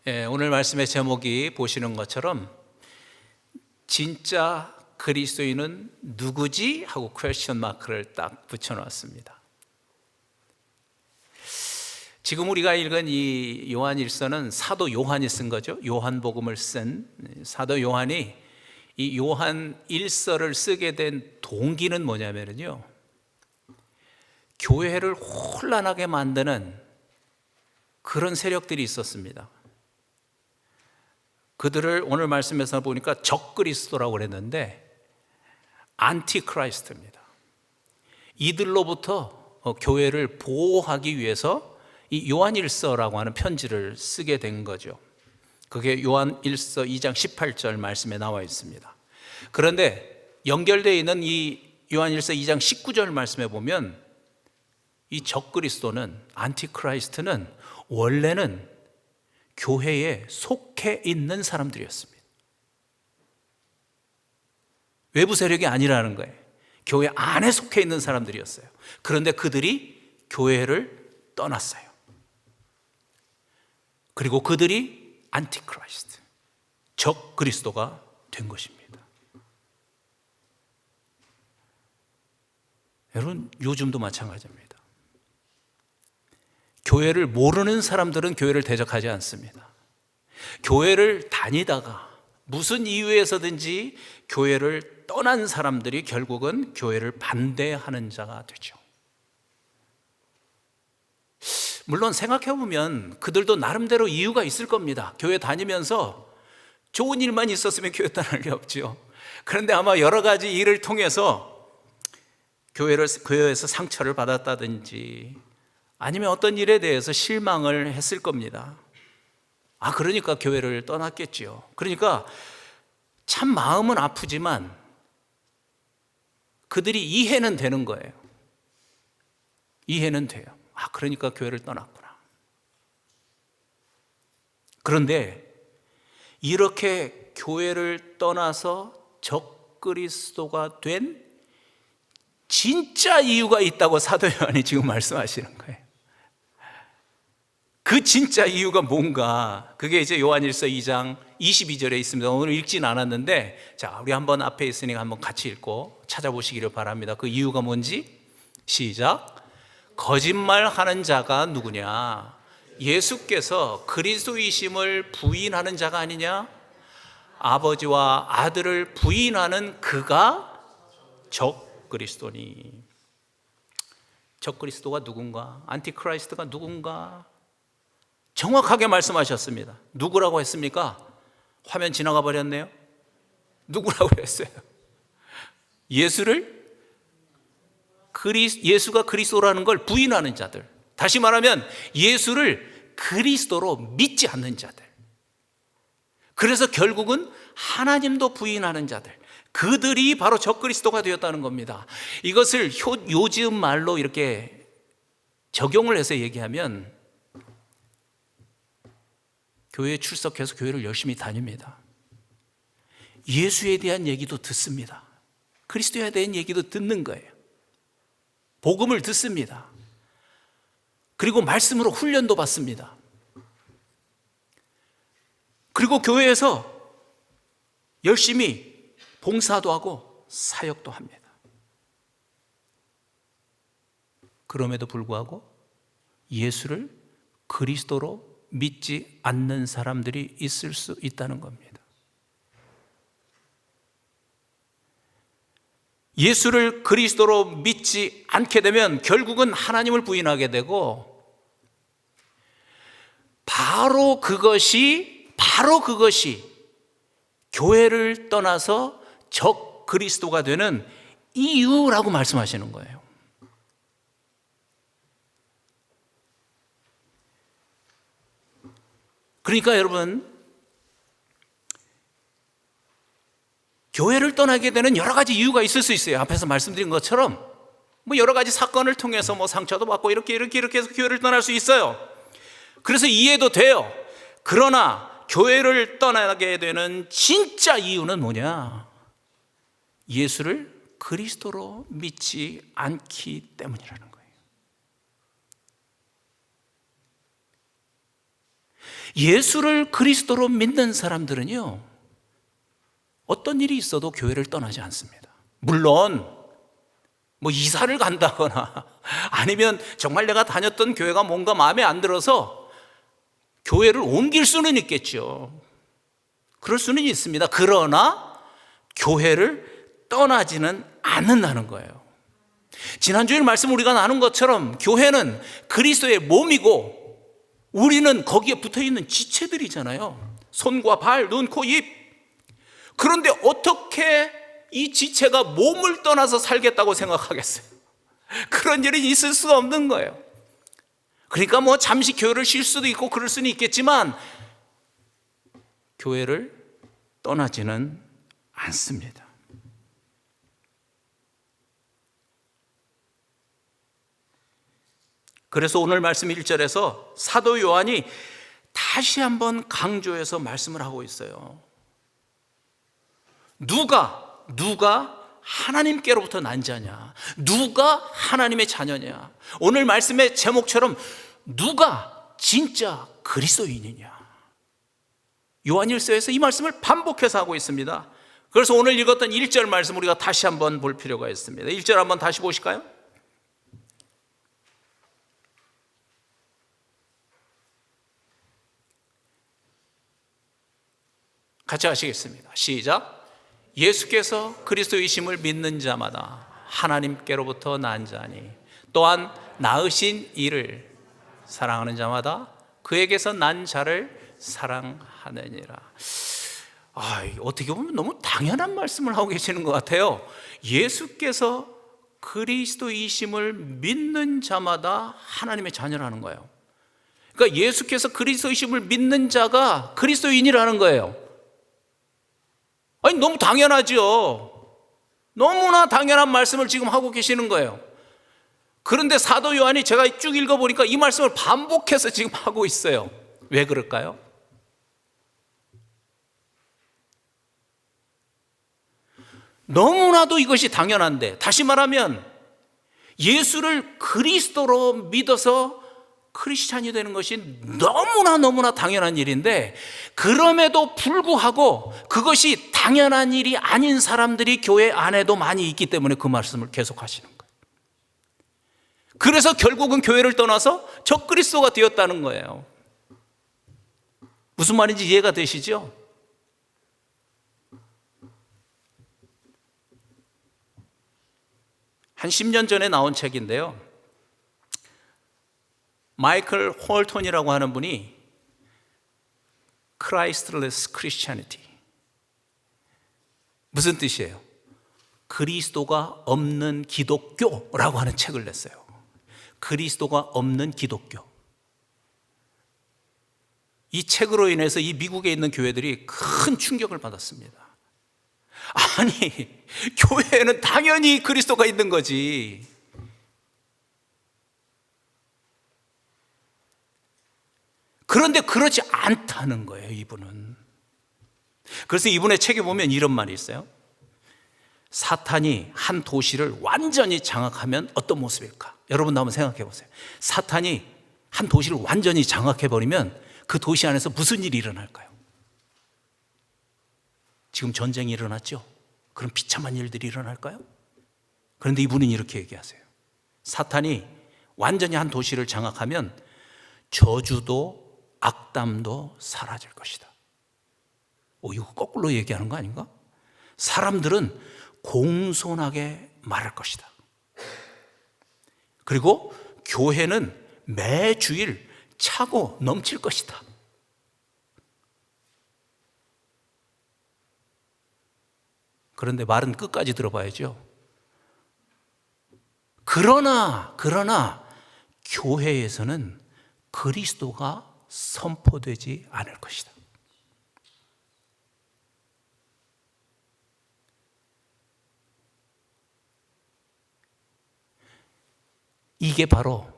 오늘 말씀의 제목이 보시는 것처럼 진짜 그리스도인은 누구지? 하고 퀘스천 마크를 딱 붙여놨습니다. 지금 우리가 읽은 이 요한일서는 사도 요한이 쓴 거죠. 요한복음을 쓴 사도 요한이 이 요한일서를 쓰게 된 동기는 뭐냐면요, 교회를 혼란하게 만드는 그런 세력들이 있었습니다. 그들을 오늘 말씀에서 보니까 적그리스도라고 그랬는데 안티크라이스트입니다. 이들로부터 교회를 보호하기 위해서 이 요한일서라고 하는 편지를 쓰게 된 거죠. 그게 요한일서 2장 18절 말씀에 나와 있습니다. 그런데 연결되어 있는 이 요한일서 2장 19절 말씀에 보면 이 적그리스도는, 안티크라이스트는 원래는 교회에 속해 있는 사람들이었습니다. 외부 세력이 아니라는 거예요. 교회 안에 속해 있는 사람들이었어요. 그런데 그들이 교회를 떠났어요. 그리고 그들이 안티크라이스트, 적그리스도가 된 것입니다. 여러분, 요즘도 마찬가지입니다. 교회를 모르는 사람들은 교회를 대적하지 않습니다. 교회를 다니다가 무슨 이유에서든지 교회를 떠난 사람들이 결국은 교회를 반대하는 자가 되죠. 물론 생각해보면 그들도 나름대로 이유가 있을 겁니다. 교회 다니면서 좋은 일만 있었으면 교회 떠날 리 없죠. 그런데 아마 여러 가지 일을 통해서 교회에서 상처를 받았다든지 아니면 어떤 일에 대해서 실망을 했을 겁니다. 그러니까 교회를 떠났겠죠. 그러니까 참 마음은 아프지만 그들이 이해는 되는 거예요. 이해는 돼요. 그러니까 교회를 떠났구나. 그런데 이렇게 교회를 떠나서 적그리스도가 된 진짜 이유가 있다고 사도 요한이 지금 말씀하시는 거예요. 그 진짜 이유가 뭔가, 그게 이제 요한일서 2장 22절에 있습니다. 오늘 읽진 않았는데, 자, 우리 한번 앞에 있으니까 한번 같이 읽고 찾아보시기를 바랍니다. 그 이유가 뭔지 시작. 거짓말하는 자가 누구냐? 예수께서 그리스도이심을 부인하는 자가 아니냐? 아버지와 아들을 부인하는 그가 적그리스도니. 적그리스도가 누군가? 안티크라이스트가 누군가? 정확하게 말씀하셨습니다. 누구라고 했습니까? 화면 지나가 버렸네요. 누구라고 했어요? 예수가 그리스도라는 걸 부인하는 자들. 다시 말하면 예수를 그리스도로 믿지 않는 자들. 그래서 결국은 하나님도 부인하는 자들. 그들이 바로 적그리스도가 되었다는 겁니다. 이것을 요즘 말로 이렇게 적용을 해서 얘기하면 교회에 출석해서 교회를 열심히 다닙니다. 예수에 대한 얘기도 듣습니다. 그리스도에 대한 얘기도 듣는 거예요. 복음을 듣습니다. 그리고 말씀으로 훈련도 받습니다. 그리고 교회에서 열심히 봉사도 하고 사역도 합니다. 그럼에도 불구하고 예수를 그리스도로 믿지 않는 사람들이 있을 수 있다는 겁니다. 예수를 그리스도로 믿지 않게 되면 결국은 하나님을 부인하게 되고, 바로 그것이 교회를 떠나서 적 그리스도가 되는 이유라고 말씀하시는 거예요. 그러니까 여러분, 교회를 떠나게 되는 여러 가지 이유가 있을 수 있어요. 앞에서 말씀드린 것처럼 여러 가지 사건을 통해서 상처도 받고 이렇게 해서 교회를 떠날 수 있어요. 그래서 이해도 돼요. 그러나 교회를 떠나게 되는 진짜 이유는 뭐냐? 예수를 그리스도로 믿지 않기 때문이라는 거예요. 예수를 그리스도로 믿는 사람들은요, 어떤 일이 있어도 교회를 떠나지 않습니다. 물론 뭐 이사를 간다거나 아니면 정말 내가 다녔던 교회가 뭔가 마음에 안 들어서 교회를 옮길 수는 있겠죠. 그럴 수는 있습니다. 그러나 교회를 떠나지는 않는다는 거예요. 지난주에 말씀 우리가 나눈 것처럼 교회는 그리스도의 몸이고 우리는 거기에 붙어있는 지체들이잖아요. 손과 발, 눈, 코, 입. 그런데 어떻게 이 지체가 몸을 떠나서 살겠다고 생각하겠어요? 그런 일이 있을 수가 없는 거예요. 그러니까 뭐 잠시 교회를 쉴 수도 있고 그럴 수는 있겠지만 교회를 떠나지는 않습니다. 그래서 오늘 말씀 1절에서 사도 요한이 다시 한번 강조해서 말씀을 하고 있어요. 누가 하나님께로부터 난 자냐? 누가 하나님의 자녀냐? 오늘 말씀의 제목처럼 누가 진짜 그리스도인이냐? 요한일서에서 이 말씀을 반복해서 하고 있습니다. 그래서 오늘 읽었던 1절 말씀 우리가 다시 한번 볼 필요가 있습니다. 1절 한번 다시 보실까요? 같이 하시겠습니다. 시작. 예수께서 그리스도이심을 믿는 자마다 하나님께로부터 난 자니 또한 낳으신 이를 사랑하는 자마다 그에게서 난 자를 사랑하느니라. 어떻게 보면 너무 당연한 말씀을 하고 계시는 것 같아요. 예수께서 그리스도이심을 믿는 자마다 하나님의 자녀라는 거예요. 그러니까 예수께서 그리스도이심을 믿는 자가 그리스도인이라는 거예요. 아니, 너무 당연하죠. 너무나 당연한 말씀을 지금 하고 계시는 거예요. 그런데 사도 요한이 제가 쭉 읽어보니까 이 말씀을 반복해서 지금 하고 있어요. 왜 그럴까요? 너무나도 이것이 당연한데, 다시 말하면 예수를 그리스도로 믿어서 크리스찬이 되는 것이 너무나 당연한 일인데, 그럼에도 불구하고 그것이 당연한 일이 아닌 사람들이 교회 안에도 많이 있기 때문에 그 말씀을 계속 하시는 거예요. 그래서 결국은 교회를 떠나서 적그리스도가 되었다는 거예요. 무슨 말인지 이해가 되시죠? 한 10년 전에 나온 책인데요, 마이클 홀턴이라고 하는 분이 Christless Christianity, 무슨 뜻이에요? 그리스도가 없는 기독교라고 하는 책을 냈어요. 그리스도가 없는 기독교. 이 책으로 인해서 이 미국에 있는 교회들이 큰 충격을 받았습니다. 아니, 교회에는 당연히 그리스도가 있는 거지. 그런데 그렇지 않다는 거예요, 이분은. 그래서 이분의 책에 보면 이런 말이 있어요. 사탄이 한 도시를 완전히 장악하면 어떤 모습일까? 여러분도 한번 생각해 보세요. 사탄이 한 도시를 완전히 장악해버리면 그 도시 안에서 무슨 일이 일어날까요? 지금 전쟁이 일어났죠? 그럼 비참한 일들이 일어날까요? 그런데 이분은 이렇게 얘기하세요. 사탄이 완전히 한 도시를 장악하면 저주도 악담도 사라질 것이다. 이거 거꾸로 얘기하는 거 아닌가? 사람들은 공손하게 말할 것이다. 그리고 교회는 매주일 차고 넘칠 것이다. 그런데 말은 끝까지 들어봐야죠. 그러나 교회에서는 그리스도가 선포되지 않을 것이다. 이게 바로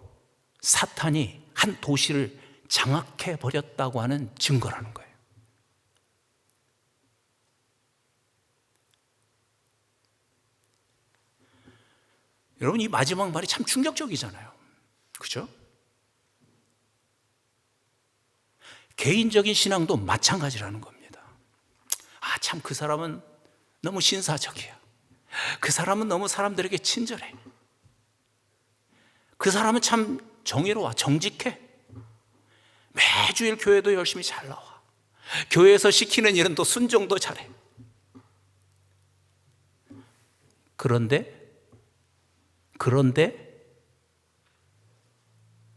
사탄이 한 도시를 장악해 버렸다고 하는 증거라는 거예요. 여러분, 이 마지막 말이 참 충격적이잖아요. 그죠? 개인적인 신앙도 마찬가지라는 겁니다. 아, 참 그 사람은 너무 신사적이야. 그 사람은 너무 사람들에게 친절해. 그 사람은 참 정의로워, 정직해. 매주일 교회도 열심히 잘 나와. 교회에서 시키는 일은 또 순종도 잘해. 그런데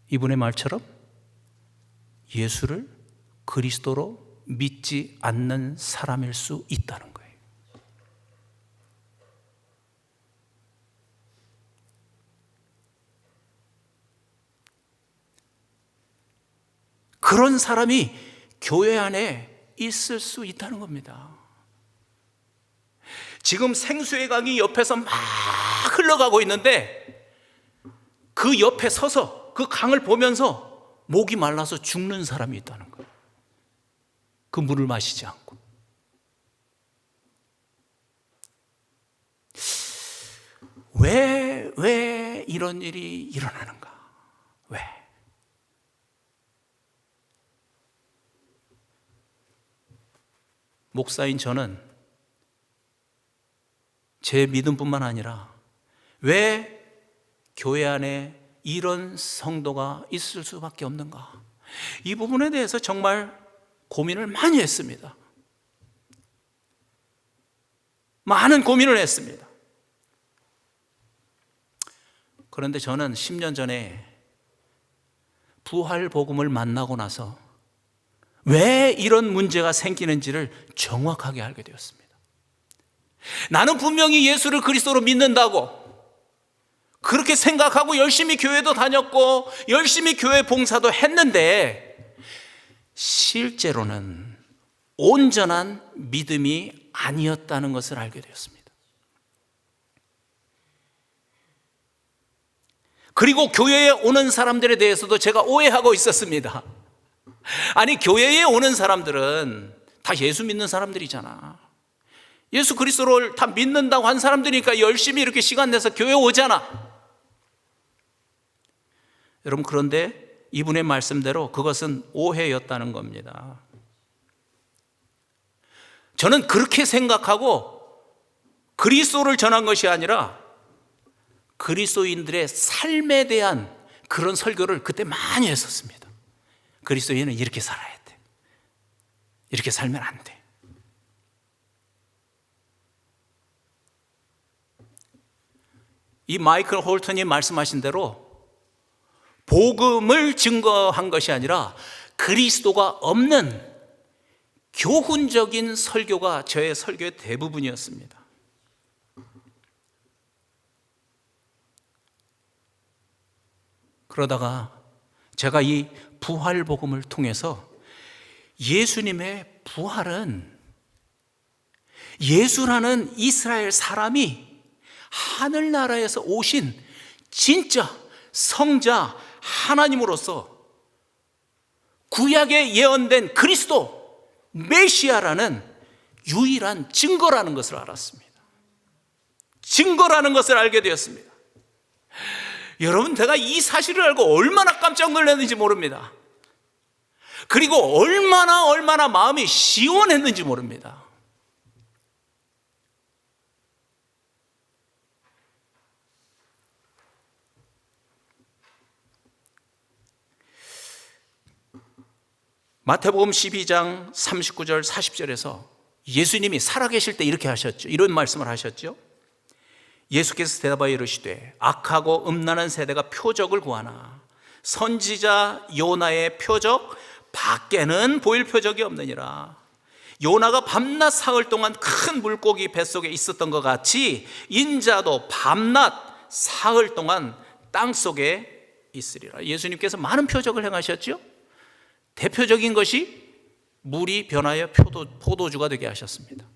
이분의 말처럼 예수를 그리스도로 믿지 않는 사람일 수 있다는 거예요. 그런 사람이 교회 안에 있을 수 있다는 겁니다. 지금 생수의 강이 옆에서 막 흘러가고 있는데 그 옆에 서서 그 강을 보면서 목이 말라서 죽는 사람이 있다는 거예요. 그 물을 마시지 않고. 왜 이런 일이 일어나는가? 왜? 목사인 저는 제 믿음뿐만 아니라 왜 교회 안에 이런 성도가 있을 수밖에 없는가? 이 부분에 대해서 정말 고민을 많이 했습니다. 많은 고민을 했습니다. 그런데 저는 10년 전에 부활 복음을 만나고 나서 왜 이런 문제가 생기는지를 정확하게 알게 되었습니다. 나는 분명히 예수를 그리스도로 믿는다고 그렇게 생각하고 열심히 교회도 다녔고 열심히 교회 봉사도 했는데 실제로는 온전한 믿음이 아니었다는 것을 알게 되었습니다. 그리고 교회에 오는 사람들에 대해서도 제가 오해하고 있었습니다. 아니, 교회에 오는 사람들은 다 예수 믿는 사람들이잖아. 예수 그리스도를 다 믿는다고 한 사람들이니까 열심히 이렇게 시간 내서 교회 오잖아. 여러분, 그런데 이분의 말씀대로 그것은 오해였다는 겁니다. 저는 그렇게 생각하고 그리스도를 전한 것이 아니라 그리스도인들의 삶에 대한 그런 설교를 그때 많이 했었습니다. 그리스도인은 이렇게 살아야 돼. 이렇게 살면 안 돼. 이 마이클 홀턴이 말씀하신 대로 복음을 증거한 것이 아니라 그리스도가 없는 교훈적인 설교가 저의 설교의 대부분이었습니다. 그러다가 제가 이 부활 복음을 통해서 예수님의 부활은 예수라는 이스라엘 사람이 하늘나라에서 오신 진짜 성자 하나님으로서 구약에 예언된 그리스도 메시아라는 유일한 증거라는 것을 알았습니다. 증거라는 것을 알게 되었습니다. 여러분, 제가 이 사실을 알고 얼마나 깜짝 놀랐는지 모릅니다. 그리고 얼마나 마음이 시원했는지 모릅니다. 마태복음 12장 39절 40절에서 예수님이 살아계실 때 이렇게 하셨죠. 이런 말씀을 하셨죠. 예수께서 대답하여 이르시되 악하고 음란한 세대가 표적을 구하나 선지자 요나의 표적 밖에는 보일 표적이 없느니라. 요나가 밤낮 사흘 동안 큰 물고기 뱃속에 있었던 것 같이 인자도 밤낮 사흘 동안 땅속에 있으리라. 예수님께서 많은 표적을 행하셨죠. 대표적인 것이 물이 변하여 포도주가 되게 하셨습니다.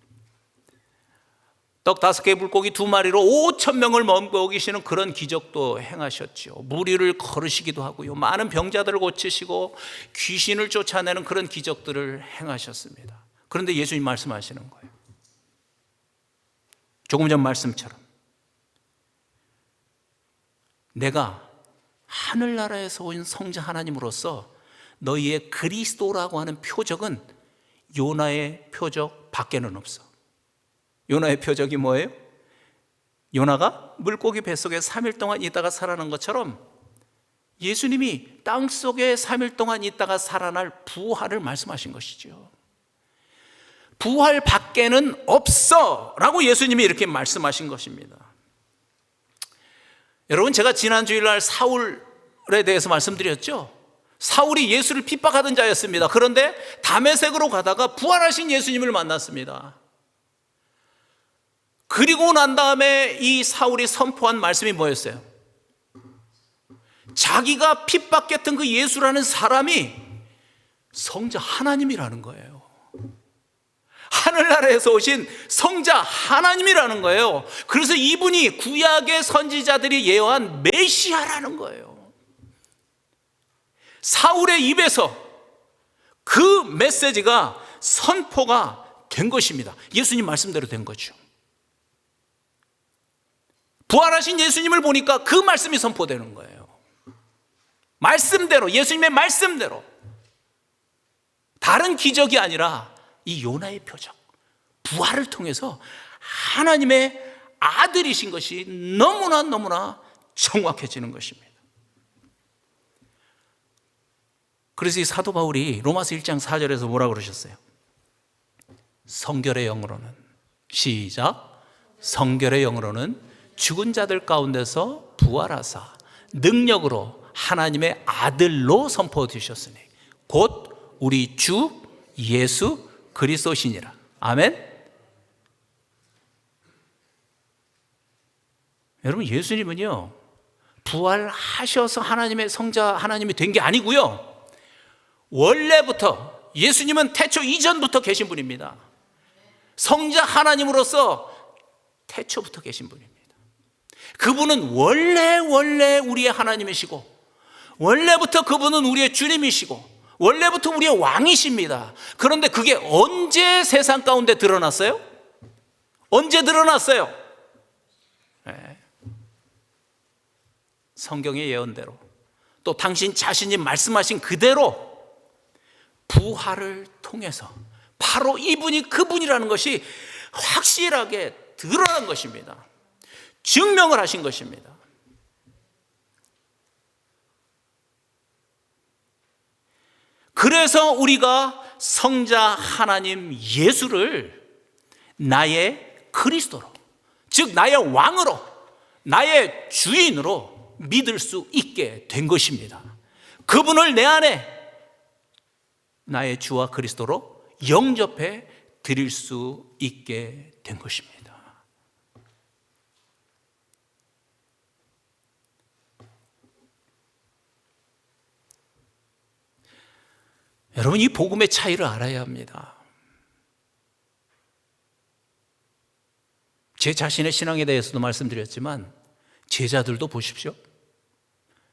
떡 5개 물고기 2마리로 5,000명을 먹이시는 그런 기적도 행하셨죠. 무리를 걸으시기도 하고요. 많은 병자들을 고치시고 귀신을 쫓아내는 그런 기적들을 행하셨습니다. 그런데 예수님 말씀하시는 거예요. 조금 전 말씀처럼 내가 하늘나라에서 온 성자 하나님으로서 너희의 그리스도라고 하는 표적은 요나의 표적 밖에는 없어. 요나의 표적이 뭐예요? 요나가 물고기 뱃속에 3일 동안 있다가 살아난 것처럼 예수님이 땅속에 3일 동안 있다가 살아날 부활을 말씀하신 것이죠. 부활 밖에는 없어 라고 예수님이 이렇게 말씀하신 것입니다. 여러분, 제가 지난 주일날 사울에 대해서 말씀드렸죠. 사울이 예수를 핍박하던 자였습니다. 그런데 다메섹으로 가다가 부활하신 예수님을 만났습니다. 그리고 난 다음에 이 사울이 선포한 말씀이 뭐였어요? 자기가 핍박했던 그 예수라는 사람이 성자 하나님이라는 거예요. 하늘나라에서 오신 성자 하나님이라는 거예요. 그래서 이분이 구약의 선지자들이 예언한 메시아라는 거예요. 사울의 입에서 그 메시지가 선포가 된 것입니다. 예수님 말씀대로 된 거죠. 부활하신 예수님을 보니까 그 말씀이 선포되는 거예요. 말씀대로, 예수님의 말씀대로. 다른 기적이 아니라 이 요나의 표적, 부활을 통해서 하나님의 아들이신 것이 너무나 정확해지는 것입니다. 그래서 이 사도 바울이 로마서 1장 4절에서 뭐라고 그러셨어요? 성결의 영으로는, 시작, 성결의 영으로는 죽은 자들 가운데서 부활하사 능력으로 하나님의 아들로 선포되셨으니 곧 우리 주 예수 그리스도시니라. 아멘. 여러분, 예수님은요 부활하셔서 하나님의 성자 하나님이 된 게 아니고요, 원래부터 예수님은 태초 이전부터 계신 분입니다. 성자 하나님으로서 태초부터 계신 분입니다. 그분은 원래 우리의 하나님이시고, 원래부터 그분은 우리의 주님이시고, 원래부터 우리의 왕이십니다. 그런데 그게 언제 세상 가운데 드러났어요? 언제 드러났어요? 네. 성경의 예언대로, 또 당신 자신이 말씀하신 그대로 부활을 통해서 바로 이분이 그분이라는 것이 확실하게 드러난 것입니다. 증명을 하신 것입니다. 그래서 우리가 성자 하나님 예수를 나의 그리스도로, 즉 나의 왕으로, 나의 주인으로 믿을 수 있게 된 것입니다. 그분을 내 안에 나의 주와 그리스도로 영접해 드릴 수 있게 된 것입니다. 여러분, 이 복음의 차이를 알아야 합니다. 제 자신의 신앙에 대해서도 말씀드렸지만 제자들도 보십시오.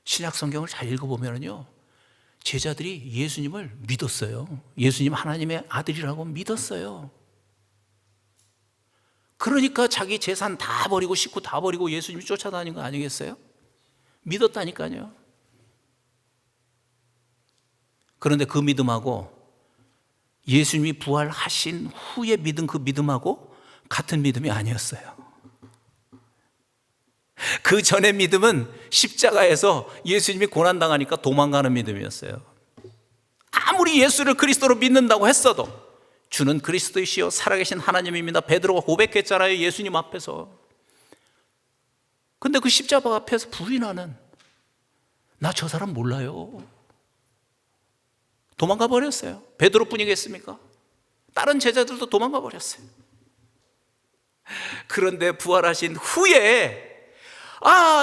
신약 성경을 잘 읽어보면요, 제자들이 예수님을 믿었어요. 예수님 하나님의 아들이라고 믿었어요. 그러니까 자기 재산 다 버리고 식구 다 버리고 예수님 쫓아다닌 거 아니겠어요? 믿었다니까요. 그런데 그 믿음하고 예수님이 부활하신 후에 믿은 그 믿음하고 같은 믿음이 아니었어요. 그 전의 믿음은 십자가에서 예수님이 고난당하니까 도망가는 믿음이었어요. 아무리 예수를 그리스도로 믿는다고 했어도 주는 그리스도이시요 살아계신 하나님입니다, 베드로가 고백했잖아요, 예수님 앞에서. 근데 그 십자가 앞에서 부인하는, 나 저 사람 몰라요. 도망가 버렸어요. 베드로뿐이겠습니까? 다른 제자들도 도망가 버렸어요. 그런데 부활하신 후에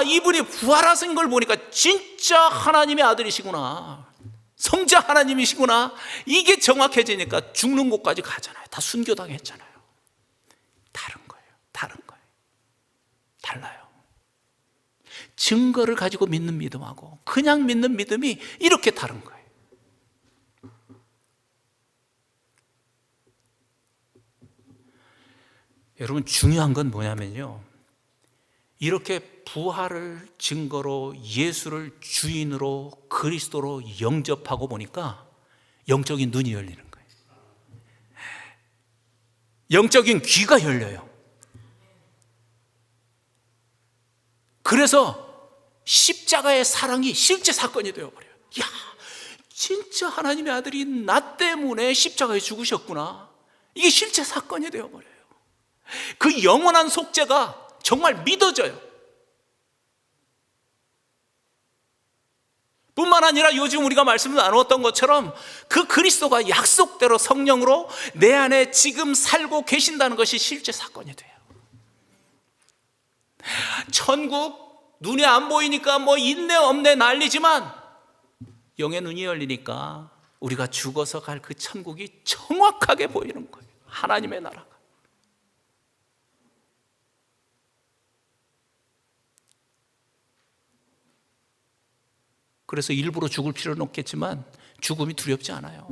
이분이 부활하신 걸 보니까 진짜 하나님의 아들이시구나, 성자 하나님이시구나, 이게 정확해지니까 죽는 곳까지 가잖아요. 다 순교당했잖아요. 다른 거예요. 달라요. 증거를 가지고 믿는 믿음하고 그냥 믿는 믿음이 이렇게 다른 거예요. 여러분, 중요한 건 뭐냐면요, 이렇게 부활을 증거로 예수를 주인으로 그리스도로 영접하고 보니까 영적인 눈이 열리는 거예요. 영적인 귀가 열려요. 그래서 십자가의 사랑이 실제 사건이 되어버려요. 야, 진짜 하나님의 아들이 나 때문에 십자가에 죽으셨구나. 이게 실제 사건이 되어버려요. 그 영원한 속죄가 정말 믿어져요. 뿐만 아니라 요즘 우리가 말씀을 나누었던 것처럼 그 그리스도가 약속대로 성령으로 내 안에 지금 살고 계신다는 것이 실제 사건이 돼요. 천국 눈에 안 보이니까 뭐 있네 없네 난리지만 영의 눈이 열리니까 우리가 죽어서 갈 그 천국이 정확하게 보이는 거예요. 하나님의 나라가. 그래서 일부러 죽을 필요는 없겠지만 죽음이 두렵지 않아요.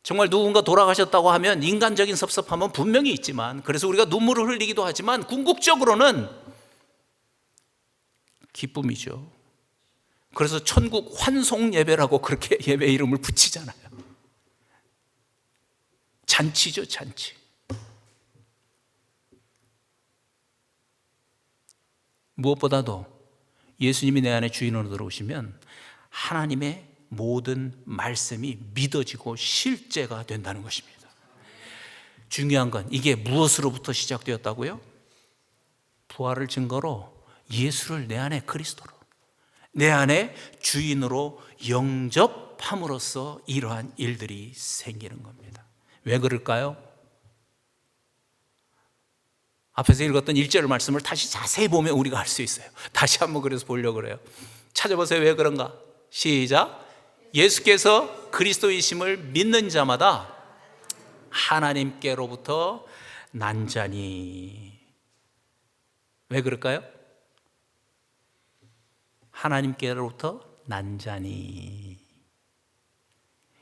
정말 누군가 돌아가셨다고 하면 인간적인 섭섭함은 분명히 있지만, 그래서 우리가 눈물을 흘리기도 하지만 궁극적으로는 기쁨이죠. 그래서 천국 환송 예배라고 그렇게 예배 이름을 붙이잖아요. 잔치죠, 잔치. 무엇보다도 예수님이 내 안에 주인으로 들어오시면 하나님의 모든 말씀이 믿어지고 실제가 된다는 것입니다. 중요한 건 이게 무엇으로부터 시작되었다고요? 부활을 증거로 예수를 내 안에 그리스도로, 내 안에 주인으로 영접함으로써 이러한 일들이 생기는 겁니다. 왜 그럴까요? 앞에서 읽었던 1절 말씀을 다시 자세히 보면 우리가 알 수 있어요. 다시 한번 그래서 보려고 그래요. 찾아보세요. 왜 그런가? 시작. 예수께서 그리스도이심을 믿는 자마다 하나님께로부터 난자니. 왜 그럴까요? 하나님께로부터 난자니.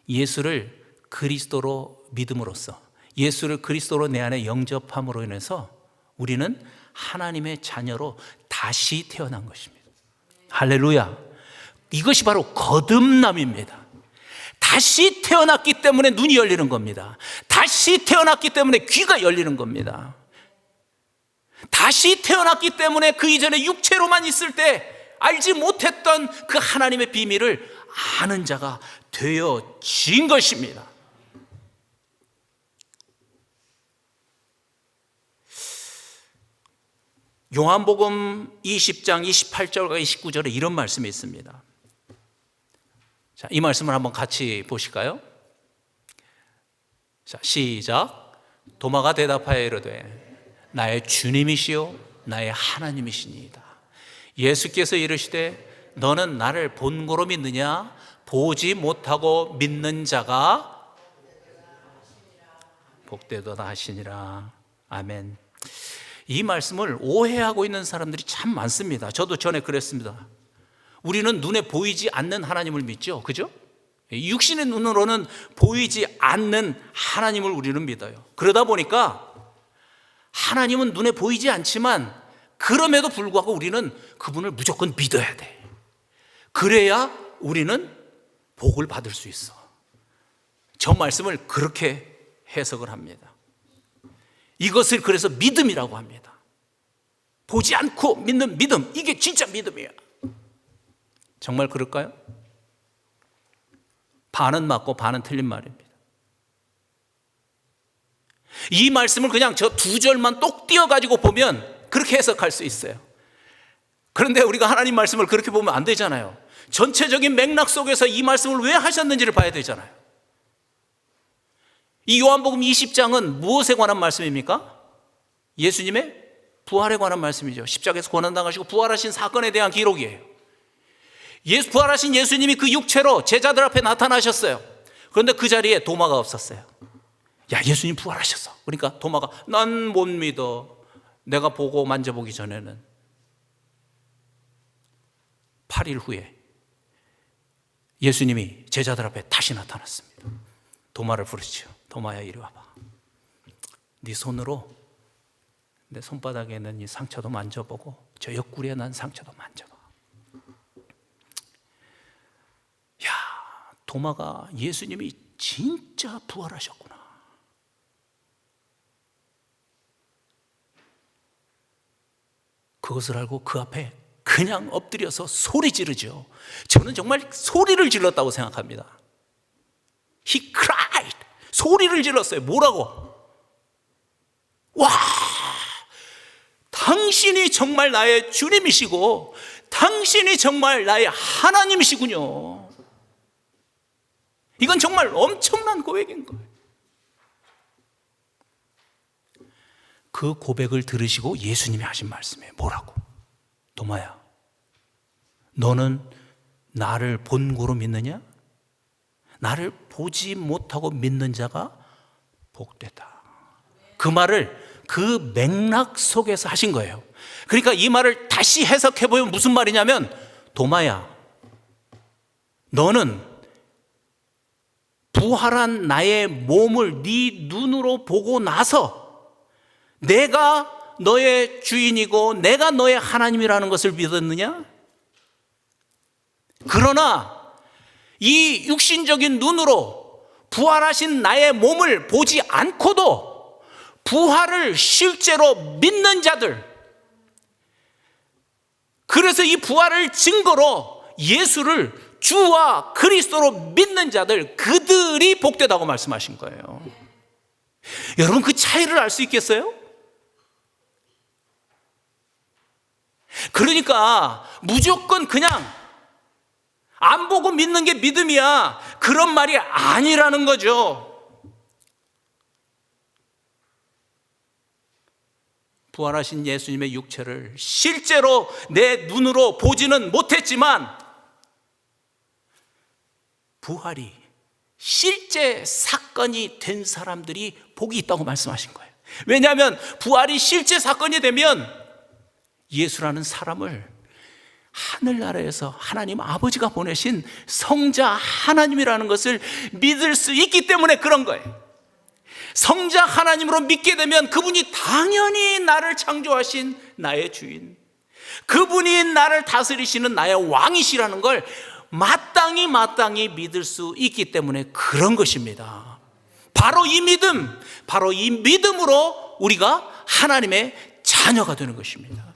예수를 그리스도로 믿음으로써, 예수를 그리스도로 내 안에 영접함으로 인해서 우리는 하나님의 자녀로 다시 태어난 것입니다. 할렐루야. 이것이 바로 거듭남입니다. 다시 태어났기 때문에 눈이 열리는 겁니다. 다시 태어났기 때문에 귀가 열리는 겁니다. 다시 태어났기 때문에 그 이전에 육체로만 있을 때 알지 못했던 그 하나님의 비밀을 아는 자가 되어진 것입니다. 요한복음 20장 28절과 29절에 이런 말씀이 있습니다. 자, 이 말씀을 한번 같이 보실까요? 자, 시작. 도마가 대답하여 이르되 나의 주님이시요 나의 하나님이시니이다. 예수께서 이르시되 너는 나를 본고로 믿느냐? 보지 못하고 믿는 자가 복되도다 하시니라. 아멘. 이 말씀을 오해하고 있는 사람들이 참 많습니다. 저도 전에 그랬습니다. 우리는 눈에 보이지 않는 하나님을 믿죠, 그죠? 육신의 눈으로는 보이지 않는 하나님을 우리는 믿어요. 그러다 보니까 하나님은 눈에 보이지 않지만 그럼에도 불구하고 우리는 그분을 무조건 믿어야 돼. 그래야 우리는 복을 받을 수 있어. 저 말씀을 그렇게 해석을 합니다. 이것을 그래서 믿음이라고 합니다. 보지 않고 믿는 믿음, 이게 진짜 믿음이야. 정말 그럴까요? 반은 맞고 반은 틀린 말입니다. 이 말씀을 그냥 저 두 절만 똑 띄어가지고 보면 그렇게 해석할 수 있어요. 그런데 우리가 하나님 말씀을 그렇게 보면 안 되잖아요. 전체적인 맥락 속에서 이 말씀을 왜 하셨는지를 봐야 되잖아요. 이 요한복음 20장은 무엇에 관한 말씀입니까? 예수님의 부활에 관한 말씀이죠. 십자가에서 고난당하시고 부활하신 사건에 대한 기록이에요. 부활하신 예수님이 그 육체로 제자들 앞에 나타나셨어요. 그런데 그 자리에 도마가 없었어요. 야, 예수님 부활하셨어. 그러니까 도마가 난 못 믿어. 내가 보고 만져보기 전에는. 8일 후에 예수님이 제자들 앞에 다시 나타났습니다. 도마를 부르시죠. 도마야 이리 와봐. 네 손으로 내 손바닥에 있는 이 상처도 만져보고 저 옆구리에 난 상처도 만져봐. 야, 도마가 예수님이 진짜 부활하셨구나. 그것을 알고 그 앞에 그냥 엎드려서 소리 지르죠. 저는 정말 소리를 질렀다고 생각합니다. He cried. 소리를 질렀어요. 뭐라고? 와, 당신이 정말 나의 주님이시고 당신이 정말 나의 하나님이시군요. 이건 정말 엄청난 고백인 거예요. 그 고백을 들으시고 예수님이 하신 말씀이에요. 뭐라고? 도마야, 너는 나를 본고로 믿느냐? 나를 보지 못하고 믿는 자가 복되다. 그 말을 그 맥락 속에서 하신 거예요. 그러니까 이 말을 다시 해석해 보면 무슨 말이냐면, 도마야, 너는 부활한 나의 몸을 네 눈으로 보고 나서 내가 너의 주인이고 내가 너의 하나님이라는 것을 믿었느냐? 그러나 이 육신적인 눈으로 부활하신 나의 몸을 보지 않고도 부활을 실제로 믿는 자들, 그래서 이 부활을 증거로 예수를 주와 그리스도로 믿는 자들, 그들이 복되다고 말씀하신 거예요. 여러분, 그 차이를 알 수 있겠어요? 그러니까 무조건 그냥 안 보고 믿는 게 믿음이야, 그런 말이 아니라는 거죠. 부활하신 예수님의 육체를 실제로 내 눈으로 보지는 못했지만 부활이 실제 사건이 된 사람들이 복이 있다고 말씀하신 거예요. 왜냐하면 부활이 실제 사건이 되면 예수라는 사람을 하늘나라에서 하나님 아버지가 보내신 성자 하나님이라는 것을 믿을 수 있기 때문에 그런 거예요. 성자 하나님으로 믿게 되면 그분이 당연히 나를 창조하신 나의 주인, 그분이 나를 다스리시는 나의 왕이시라는 걸 마땅히 믿을 수 있기 때문에 그런 것입니다. 바로 이 믿음, 바로 이 믿음으로 우리가 하나님의 자녀가 되는 것입니다.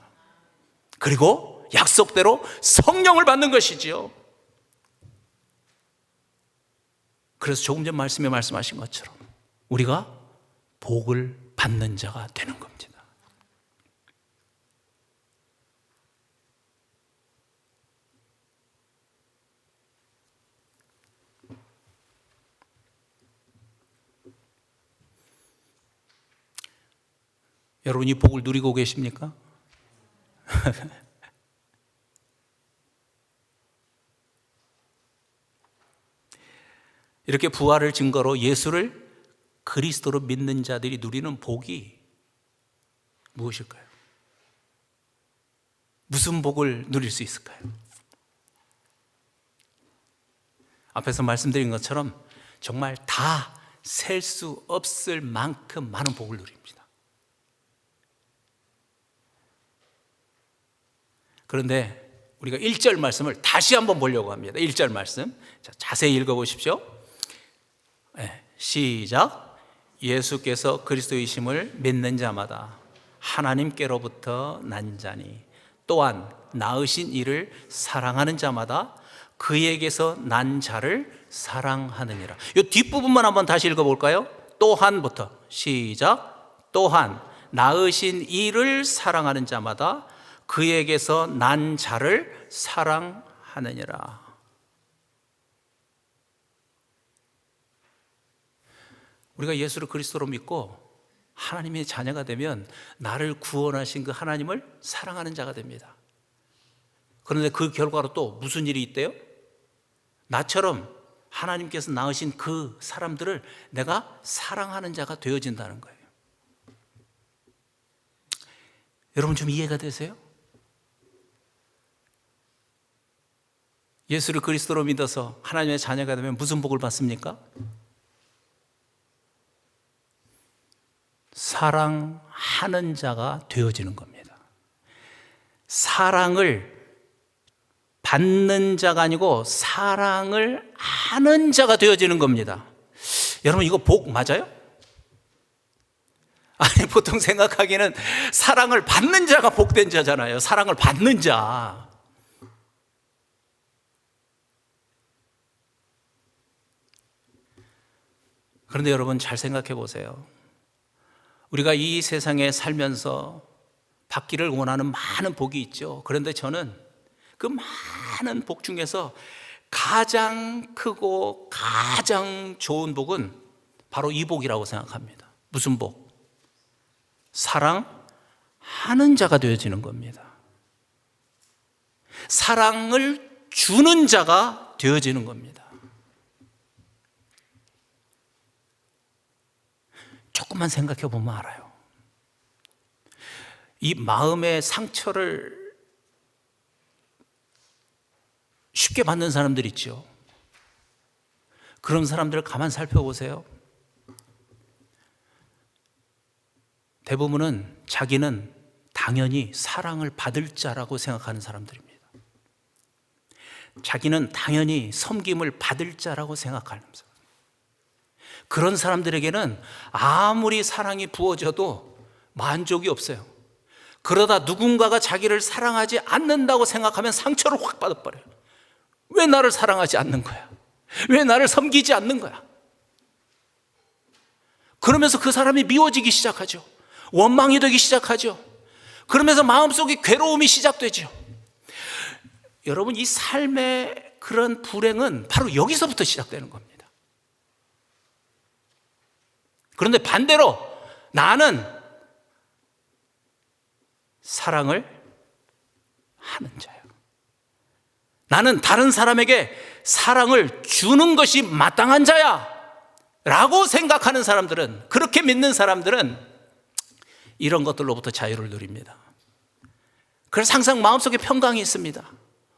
그리고 약속대로 성령을 받는 것이지요. 그래서 조금 전 말씀에 말씀하신 것처럼 우리가 복을 받는 자가 되는 겁니다. 여러분, 이 복을 누리고 계십니까? 이렇게 부활을 증거로 예수를 그리스도로 믿는 자들이 누리는 복이 무엇일까요? 무슨 복을 누릴 수 있을까요? 앞에서 말씀드린 것처럼 정말 다 셀 수 없을 만큼 많은 복을 누립니다. 그런데 우리가 1절 말씀을 다시 한번 보려고 합니다. 1절 말씀, 자, 자세히 읽어보십시오. 네, 시작. 예수께서 그리스도이심을 믿는 자마다 하나님께로부터 난 자니 또한 낳으신 이를 사랑하는 자마다 그에게서 난 자를 사랑하느니라. 이 뒷부분만 한번 다시 읽어볼까요? 또한부터 시작. 또한 낳으신 이를 사랑하는 자마다 그에게서 난 자를 사랑하느니라. 우리가 예수를 그리스도로 믿고 하나님의 자녀가 되면 나를 구원하신 그 하나님을 사랑하는 자가 됩니다. 그런데 그 결과로 또 무슨 일이 있대요? 나처럼 하나님께서 낳으신 그 사람들을 내가 사랑하는 자가 되어진다는 거예요. 여러분, 좀 이해가 되세요? 예수를 그리스도로 믿어서 하나님의 자녀가 되면 무슨 복을 받습니까? 사랑하는 자가 되어지는 겁니다. 사랑을 받는 자가 아니고 사랑을 하는 자가 되어지는 겁니다. 여러분, 이거 복 맞아요? 아니, 보통 생각하기에는 사랑을 받는 자가 복된 자잖아요. 사랑을 받는 자. 그런데 여러분, 잘 생각해 보세요. 우리가 이 세상에 살면서 받기를 원하는 많은 복이 있죠. 그런데 저는 그 많은 복 중에서 가장 크고 가장 좋은 복은 바로 이 복이라고 생각합니다. 무슨 복? 사랑하는 자가 되어지는 겁니다. 사랑을 주는 자가 되어지는 겁니다. 조금만 생각해 보면 알아요. 이 마음의 상처를 쉽게 받는 사람들 있죠. 그런 사람들을 가만 살펴보세요. 대부분은 자기는 당연히 사랑을 받을 자라고 생각하는 사람들입니다. 자기는 당연히 섬김을 받을 자라고 생각하는 사람. 그런 사람들에게는 아무리 사랑이 부어져도 만족이 없어요. 그러다 누군가가 자기를 사랑하지 않는다고 생각하면 상처를 확 받아버려요. 왜 나를 사랑하지 않는 거야? 왜 나를 섬기지 않는 거야? 그러면서 그 사람이 미워지기 시작하죠. 원망이 되기 시작하죠. 그러면서 마음속에 괴로움이 시작되죠. 여러분, 이 삶의 그런 불행은 바로 여기서부터 시작되는 겁니다. 그런데 반대로 나는 사랑을 하는 자예요. 나는 다른 사람에게 사랑을 주는 것이 마땅한 자야 라고 생각하는 사람들은, 그렇게 믿는 사람들은 이런 것들로부터 자유를 누립니다. 그래서 항상 마음속에 평강이 있습니다.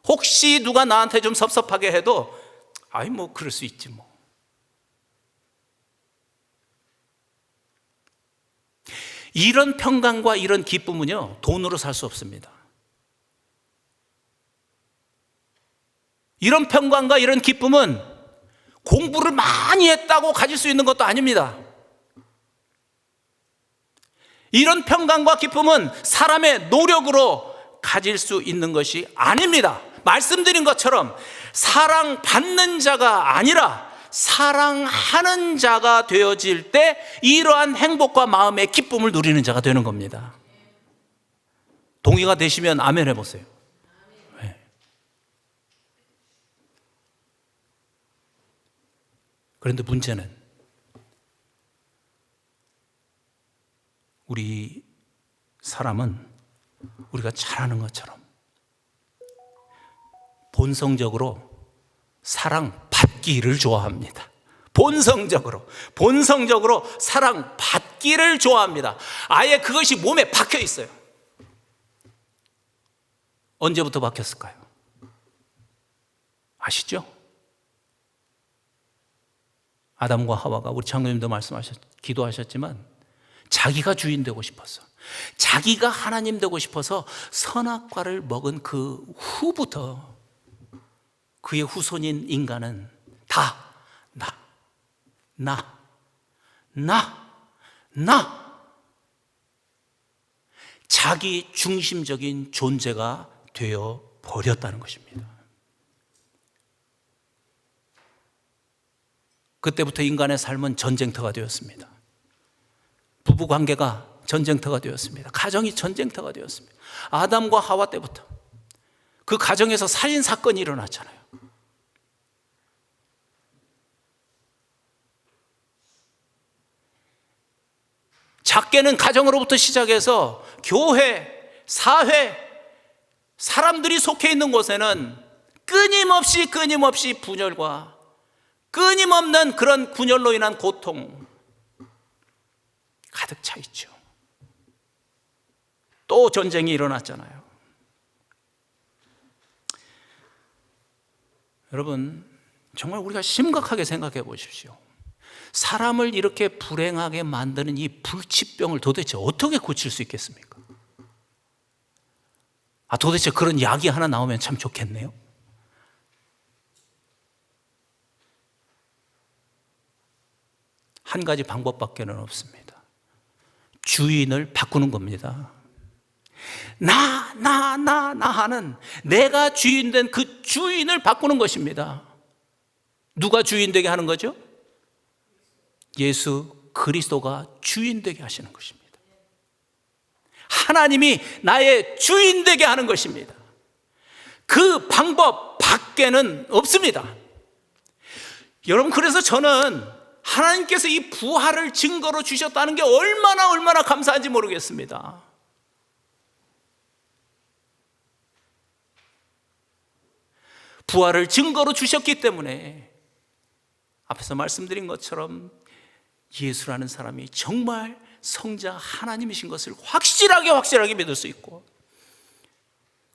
혹시 누가 나한테 좀 섭섭하게 해도 아이 뭐 그럴 수 있지 뭐. 이런 평강과 이런 기쁨은요, 돈으로 살 수 없습니다. 이런 평강과 이런 기쁨은 공부를 많이 했다고 가질 수 있는 것도 아닙니다. 이런 평강과 기쁨은 사람의 노력으로 가질 수 있는 것이 아닙니다. 말씀드린 것처럼 사랑받는 자가 아니라 사랑하는 자가 되어질 때 이러한 행복과 마음의 기쁨을 누리는 자가 되는 겁니다. 동의가 되시면 아멘 해보세요. 네. 그런데 문제는 우리 사람은 우리가 잘 아는 것처럼 본성적으로 사랑받기를 좋아합니다. 본성적으로 사랑받기를 좋아합니다. 아예 그것이 몸에 박혀 있어요. 언제부터 박혔을까요? 아시죠? 아담과 하와가, 우리 장로님도 기도하셨지만 자기가 주인 되고 싶었어. 자기가 하나님 되고 싶어서 선악과를 먹은 그 후부터 그의 후손인 인간은 다 자기 중심적인 존재가 되어 버렸다는 것입니다. 그때부터 인간의 삶은 전쟁터가 되었습니다. 부부 관계가 전쟁터가 되었습니다. 가정이 전쟁터가 되었습니다. 아담과 하와 때부터 그 가정에서 살인 사건이 일어났잖아요. 작게는 가정으로부터 시작해서 교회, 사회, 사람들이 속해 있는 곳에는 끊임없이 분열과 끊임없는 그런 분열로 인한 고통 가득 차 있죠. 또 전쟁이 일어났잖아요. 여러분, 정말 우리가 심각하게 생각해 보십시오. 사람을 이렇게 불행하게 만드는 이 불치병을 도대체 어떻게 고칠 수 있겠습니까? 도대체 그런 약이 하나 나오면 참 좋겠네요. 한 가지 방법밖에는 없습니다. 주인을 바꾸는 겁니다. 나 하는 내가 주인 된 그 주인을 바꾸는 것입니다. 누가 주인 되게 하는 거죠? 예수 그리스도가 주인 되게 하시는 것입니다. 하나님이 나의 주인 되게 하는 것입니다. 그 방법 밖에는 없습니다. 여러분, 그래서 저는 하나님께서 이 부활을 증거로 주셨다는 게 얼마나 감사한지 모르겠습니다. 부활을 증거로 주셨기 때문에 앞에서 말씀드린 것처럼 예수라는 사람이 정말 성자 하나님이신 것을 확실하게 믿을 수 있고,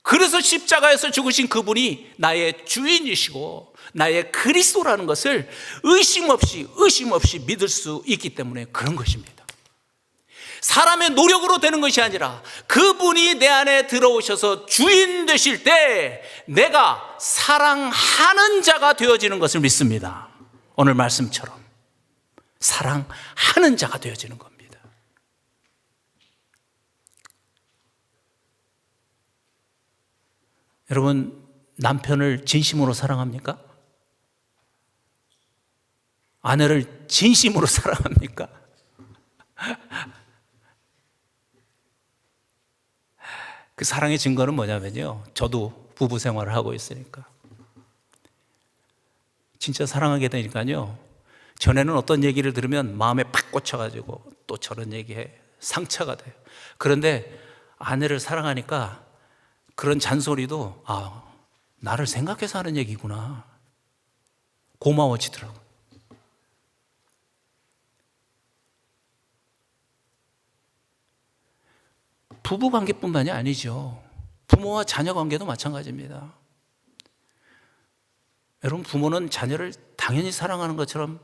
그래서 십자가에서 죽으신 그분이 나의 주인이시고 나의 그리스도라는 것을 의심 없이 믿을 수 있기 때문에 그런 것입니다. 사람의 노력으로 되는 것이 아니라 그분이 내 안에 들어오셔서 주인 되실 때 내가 사랑하는 자가 되어지는 것을 믿습니다. 오늘 말씀처럼 사랑하는 자가 되어지는 겁니다. 여러분, 남편을 진심으로 사랑합니까? 아내를 진심으로 사랑합니까? 그 사랑의 증거는 뭐냐면요, 저도 부부 생활을 하고 있으니까 진짜 사랑하게 되니까요, 전에는 어떤 얘기를 들으면 마음에 팍 꽂혀가지고 또 저런 얘기에 상처가 돼요. 그런데 아내를 사랑하니까 그런 잔소리도 나를 생각해서 하는 얘기구나, 고마워지더라고요. 부부 관계뿐만이 아니죠. 부모와 자녀 관계도 마찬가지입니다. 여러분, 부모는 자녀를 당연히 사랑하는 것처럼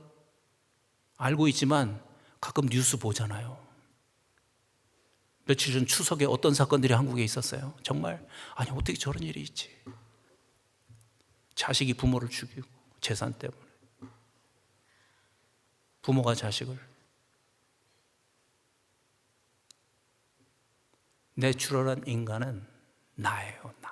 알고 있지만 가끔 뉴스 보잖아요. 며칠 전 추석에 어떤 사건들이 한국에 있었어요. 정말 어떻게 저런 일이 있지. 자식이 부모를 죽이고 재산 때문에, 부모가 자식을. 내추럴한 인간은 나예요. 나.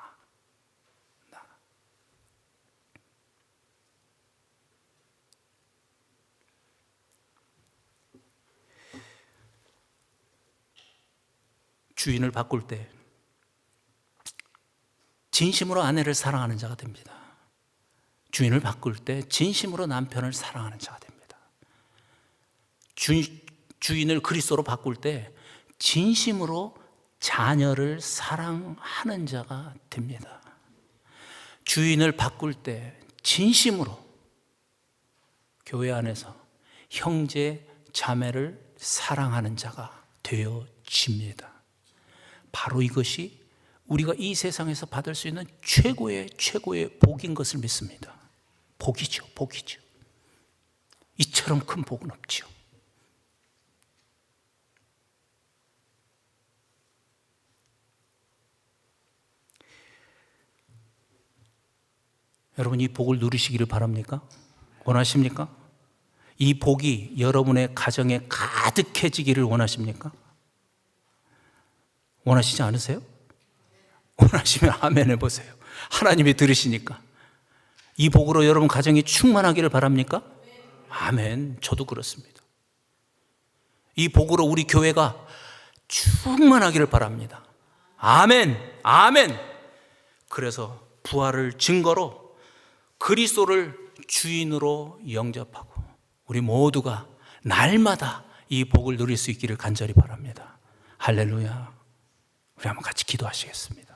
주인을 바꿀 때 진심으로 아내를 사랑하는 자가 됩니다. 주인을 바꿀 때 진심으로 남편을 사랑하는 자가 됩니다. 주인을 그리스도로 바꿀 때 진심으로 자녀를 사랑하는 자가 됩니다. 주인을 바꿀 때 진심으로 교회 안에서 형제 자매를 사랑하는 자가 되어집니다. 바로 이것이 우리가 이 세상에서 받을 수 있는 최고의 복인 것을 믿습니다. 복이죠. 이처럼 큰 복은 없죠. 여러분, 이 복을 누리시기를 바랍니까? 원하십니까? 이 복이 여러분의 가정에 가득해지기를 원하십니까? 원하시지 않으세요? 원하시면 아멘 해보세요. 하나님이 들으시니까. 이 복으로 여러분 가정이 충만하기를 바랍니까? 아멘. 저도 그렇습니다. 이 복으로 우리 교회가 충만하기를 바랍니다. 아멘. 그래서 부활을 증거로 그리스도를 주인으로 영접하고 우리 모두가 날마다 이 복을 누릴 수 있기를 간절히 바랍니다. 할렐루야. 우리 한번 같이 기도하시겠습니다.